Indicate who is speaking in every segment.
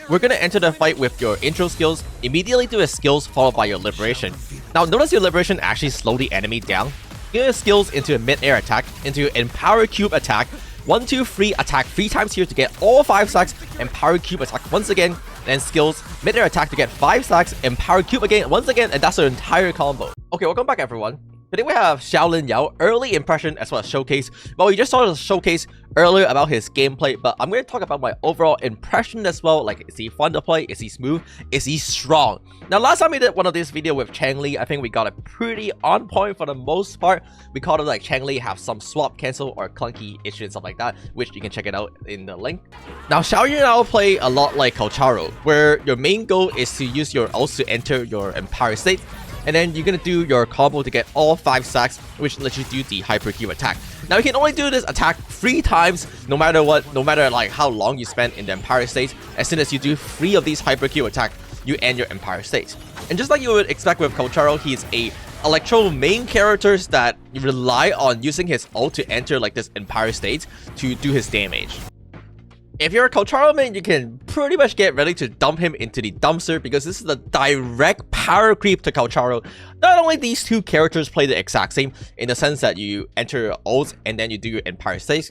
Speaker 1: we're gonna enter the fight with your intro skills, immediately do a skills followed by your liberation. Now notice your liberation actually slow the enemy down. Get your skills into a mid-air attack, into an empower cube attack, 1, 2, 3 attack 3 times here to get all 5 stacks, empower cube attack once again, then skills, mid-air attack to get 5 stacks, empower cube again once again, and that's your entire combo. Okay, welcome back everyone. Today we have Xiaolin Yao, early impression as well as showcase. Well, we just saw the showcase earlier about his gameplay, but I'm going to talk about my overall impression as well. Like, is he fun to play? Is he smooth? Is he strong? Now, last time we did one of these videos with Changli, I think we got it pretty on point for the most part. We called it like Changli have some swap cancel or clunky issue and stuff like that, which you can check it out in the link. Now, Xiaolin Yao play a lot like Kocharo, where your main goal is to use your ults to enter your empower state. And then you're gonna do your combo to get all 5 stacks, which lets you do the hyper cube attack. Now you can only do this attack 3 times, no matter what, no matter like how long you spend in the Empire state. As soon as you do 3 of these hyper cube attack, you end your Empire state. And just like you would expect with Kocharo, he's a Electro main characters that rely on using his ult to enter like this Empire state to do his damage. If you're a Kocharo main, you can pretty much get ready to dump him into the dumpster because this is the direct power creep to Kocharo. Not only these two characters play the exact same in the sense that you enter your ult and then you do your Empire state.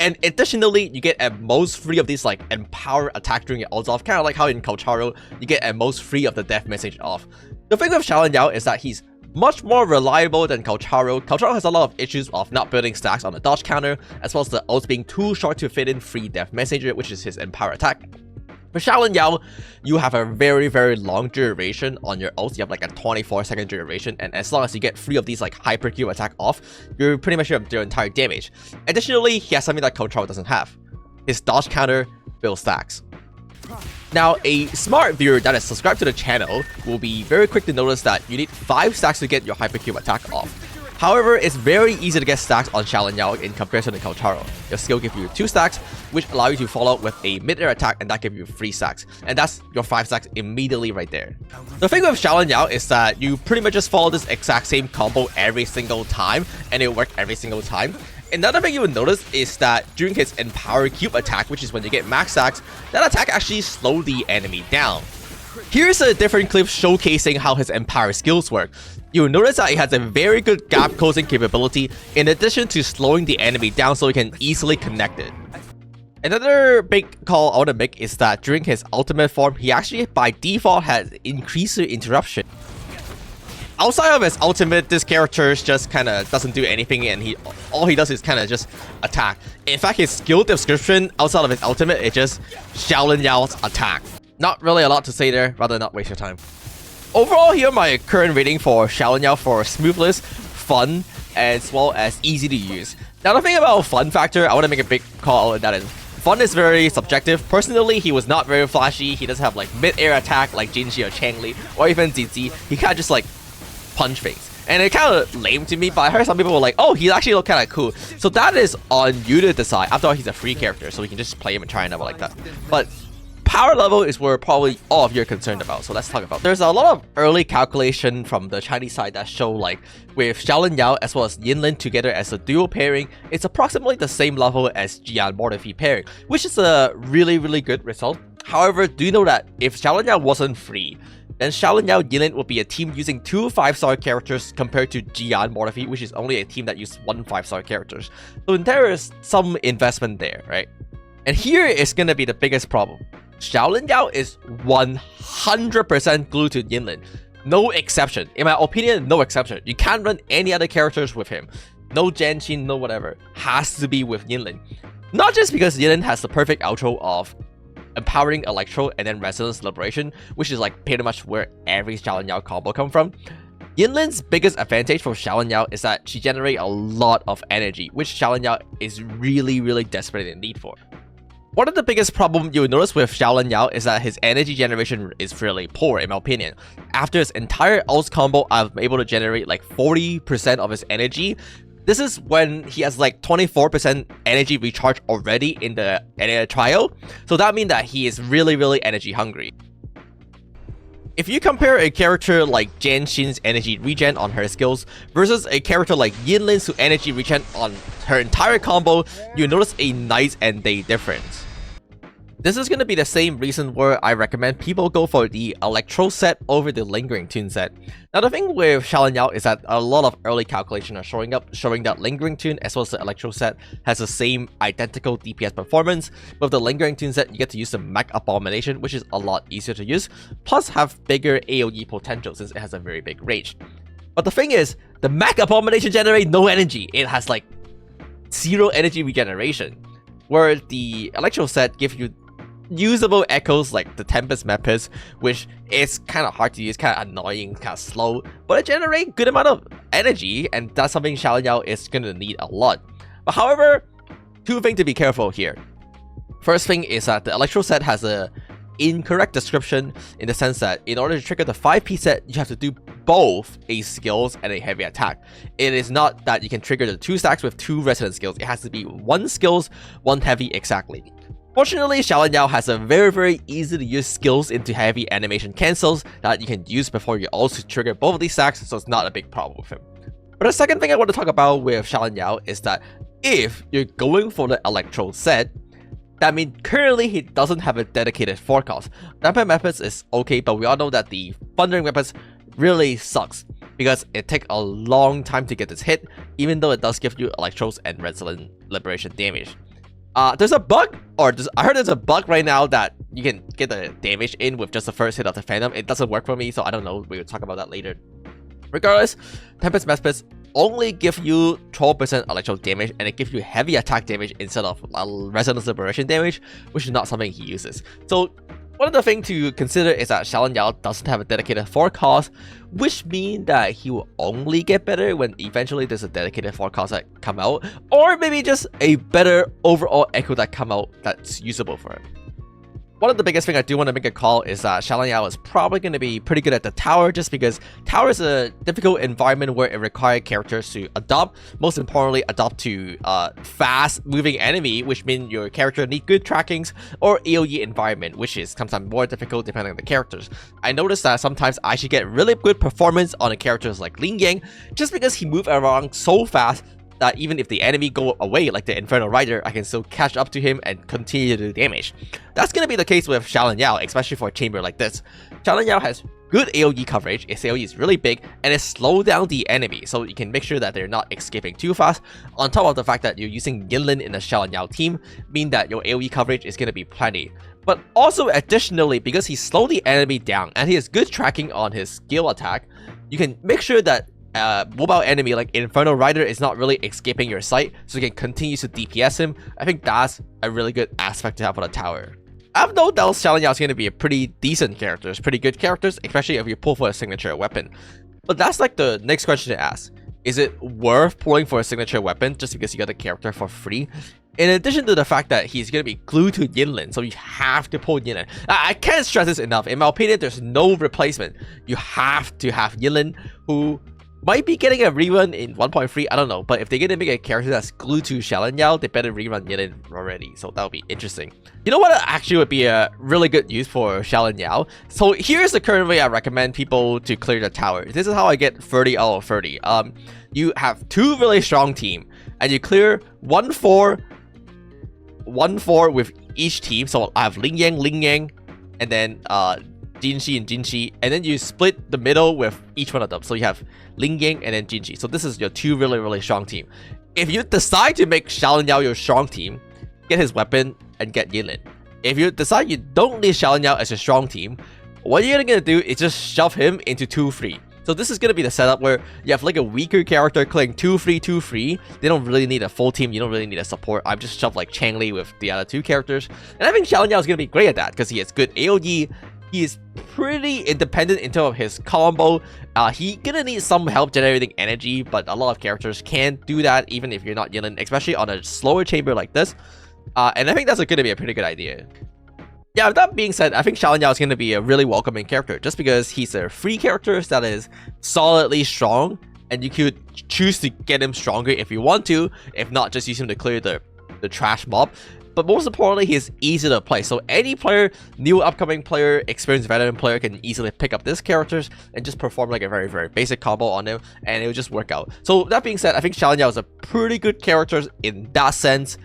Speaker 1: And additionally, you get at most 3 of these like empower attack during your ults off, kind of like how in Kocharo, you get at most 3 of the death message off. The thing with Xiaolin Yao is that he's much more reliable than Kocharo. Kocharo has a lot of issues of not building stacks on the dodge counter, as well as the ults being too short to fit in 3 death messenger, which is his empower attack. For Xiaolin Yao, you have a very long duration on your ults. You have like a 24-second duration, and as long as you get 3 of these like hyper cube attack off, you're pretty much have your entire damage. Additionally, he has something that Kocharo doesn't have. His dodge counter builds stacks. Now, a smart viewer that is subscribed to the channel will be very quick to notice that you need 5 stacks to get your hypercube attack off. However, it's very easy to get stacks on Xiaolin Yao in comparison to Kocharo. Your skill gives you 2 stacks, which allow you to follow up with a mid-air attack, and that gives you 3 stacks. And that's your 5 stacks immediately right there. The thing with Xiaolin Yao is that you pretty much just follow this exact same combo every single time, and it will work every single time. Another thing you will notice is that during his Empower Cube attack, which is when you get max stacks, that attack actually slows the enemy down. Here's a different clip showcasing how his Empower skills work. You'll notice that he has a very good gap closing capability in addition to slowing the enemy down so he can easily connect it. Another big call I want to make is that during his ultimate form, he actually by default has increased interruption. Outside of his ultimate, this character just kind of doesn't do anything, and all he does is kind of just attack. In fact, his skill description outside of his ultimate is just Xiaolin Yao's attack. Not really a lot to say there, rather not waste your time. Overall, here are my current rating for Xiaolin Yao for smoothness, fun, as well as easy to use. Now, the thing about fun factor, I want to make a big call, and that is fun is very subjective. Personally, he was not very flashy. He doesn't have like mid-air attack like Jinji or Changli, or even Zizi. He kind of just like punch things. And it kind of lame to me, but I heard some people were like, oh, he actually look kind of cool. So that is on you to decide. After all, he's a free character, so we can just play him and try and level like that. But power level is where probably all of you are concerned about, so let's talk about it. There's a lot of early calculation from the Chinese side that show like with Xiaolin Yao as well as Yinlin together as a duo pairing, it's approximately the same level as Jian Morphe pairing, which is a really good result. However, do you know that if Xiaolin Yao wasn't free, then Xiaolin Yao Yinlin would be a team using 2 5-star characters compared to Jian Morphe, which is only a team that uses 1 5-star characters. So there is some investment there, right? And here is gonna be the biggest problem. Xiaolin Yao is 100% glued to Yinlin. No exception. In my opinion, no exception. You can't run any other characters with him. No Genshin, no whatever. Has to be with Yinlin. Not just because Yinlin has the perfect outro of empowering Electro and then Resonance Liberation, which is like pretty much where every Xiaolin Yao combo come from. Yinlin's biggest advantage for Xiaolin Yao is that she generates a lot of energy, which Xiaolin Yao is really desperate in need for. One of the biggest problems you'll notice with Xiaolin Yao is that his energy generation is fairly poor in my opinion. After his entire ult combo, I'm able to generate like 40% of his energy. This is when he has like 24% energy recharge already in the trial. So that means that he is really energy hungry. If you compare a character like Genshin's energy regen on her skills versus a character like Yinlin's energy regen on her entire combo, you notice a night and day difference. This is going to be the same reason where I recommend people go for the Electro set over the Lingering Tune set. Now the thing with Xiaolin Yao is that a lot of early calculations are showing that Lingering Tune as well as the Electro set has the same identical DPS performance. With the Lingering Tune set, you get to use the Mech Abomination, which is a lot easier to use, plus have bigger AoE potential since it has a very big range. But the thing is, the Mech Abomination generates no energy. It has like 0 energy regeneration, where the Electro set gives you usable echoes like the Tempest Mepis, which is kind of hard to use, kind of annoying, kind of slow, but it generates good amount of energy, and that's something Xiaolin Yao is going to need a lot. But however, two things to be careful here. First thing is that the Electro set has a incorrect description in the sense that in order to trigger the 5P set, you have to do both a skills and a heavy attack. It is not that you can trigger the 2 stacks with 2 resident skills. It has to be 1 skills, 1 heavy exactly. Fortunately, Xiaolin Yao has a very easy to use skills into heavy animation cancels that you can use before you also trigger both of these stacks, so it's not a big problem with him. But the second thing I want to talk about with Xiaolin Yao is that if you're going for the Electro set, that means currently he doesn't have a dedicated forecast. Rampant Methods is okay, but we all know that the Thundering Weapons really sucks because it takes a long time to get this hit, even though it does give you Electros and Resilient Liberation damage. There's a bug, I heard there's a bug right now that you can get the damage in with just the first hit of the Phantom. It doesn't work for me, so I don't know. We'll talk about that later. Regardless, Tempest Mespis only give you 12% electro damage, and it gives you heavy attack damage instead of Resonance Liberation damage, which is not something he uses. So one of the things to consider is that Xiaolin Yao doesn't have a dedicated forecast, which means that he will only get better when eventually there's a dedicated forecast that come out, or maybe just a better overall echo that come out that's usable for him. One of the biggest things I do want to make a call is that Xiaolin Yao is probably going to be pretty good at the tower, just because tower is a difficult environment where it requires characters to adopt. Most importantly, adopt to fast moving enemy, which means your character need good trackings, or AoE environment, which is sometimes more difficult depending on the characters. I noticed that sometimes I should get really good performance on the characters like Lin Yang, just because he moves around so fast that even if the enemy go away like the Infernal Rider, I can still catch up to him and continue to do damage. That's gonna be the case with Xiaolin Yao, especially for a chamber like this. Xiaolin Yao has good AoE coverage, its AoE is really big, and it slows down the enemy, so you can make sure that they're not escaping too fast. On top of the fact that you're using Yinlin in the Xiaolin Yao team, mean that your AoE coverage is gonna be plenty. But also additionally, because he slows the enemy down and he has good tracking on his skill attack, you can make sure that mobile enemy like Infernal Rider is not really escaping your sight, so you can continue to DPS him. I think that's a really good aspect to have on a tower. I have no doubt Xiaolin Yao is going to be a pretty decent characters, pretty good characters, especially if you pull for a signature weapon. But that's like the next question to ask. Is it worth pulling for a signature weapon just because you got the character for free? In addition to the fact that he's going to be glued to Yinlin, so you have to pull Yinlin. I can't stress this enough. In my opinion, there's no replacement. You have to have Yinlin, who might be getting a rerun in 1.3, I don't know, but if they're gonna make a character that's glued to Xiaolin Yao, they better rerun Yinlin already, so that would be interesting. You know what actually would be a really good use for Xiaolin Yao? So here's the current way I recommend people to clear the tower. This is how I get 30 out of 30. You have 2 really strong team, and you clear 1-4 with each team. So I have Lin Yang, and then Jinxi and Jinxi, and then you split the middle with each one of them. So you have Lin Yang and then Jinxi. So this is your 2 really strong team. If you decide to make Xiaolin Yao your strong team, get his weapon and get Yinlin. If you decide you don't need Xiaolin Yao as a strong team, what you're gonna do is just shove him into 2-3. So this is gonna be the setup where you have like a weaker character clicking 2-3. They don't really need a full team. You don't really need a support. I've just shoved like Changli with the other 2 characters, and I think Xiaolin Yao is gonna be great at that because he has good AoE. He is pretty independent in terms of his combo. He gonna need some help generating energy, but a lot of characters can do that even if you're not Yinlin, especially on a slower chamber like this. And I think that's gonna be a pretty good idea. Yeah, with that being said, I think Xiaolin Yao is gonna be a really welcoming character just because he's a free character that is solidly strong, and you could choose to get him stronger if you want to. If not, just use him to clear the trash mob. But most importantly, he is easy to play. So any player, new upcoming player, experienced veteran player can easily pick up this characters and just perform like a very basic combo on him, and it will just work out. So that being said, I think Xiaolin Yao is a pretty good character in that sense.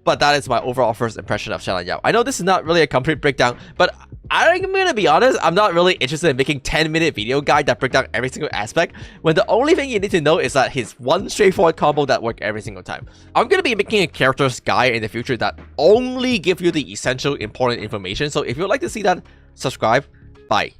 Speaker 1: But that is my overall first impression of Shannon Yao. I know this is not really a complete breakdown, but I'm gonna be honest, I'm not really interested in making 10-minute video guide that break down every single aspect, when the only thing you need to know is that his one straightforward combo that works every single time. I'm gonna be making a characters guide in the future that only give you the essential important information, so if you'd like to see that, subscribe. Bye.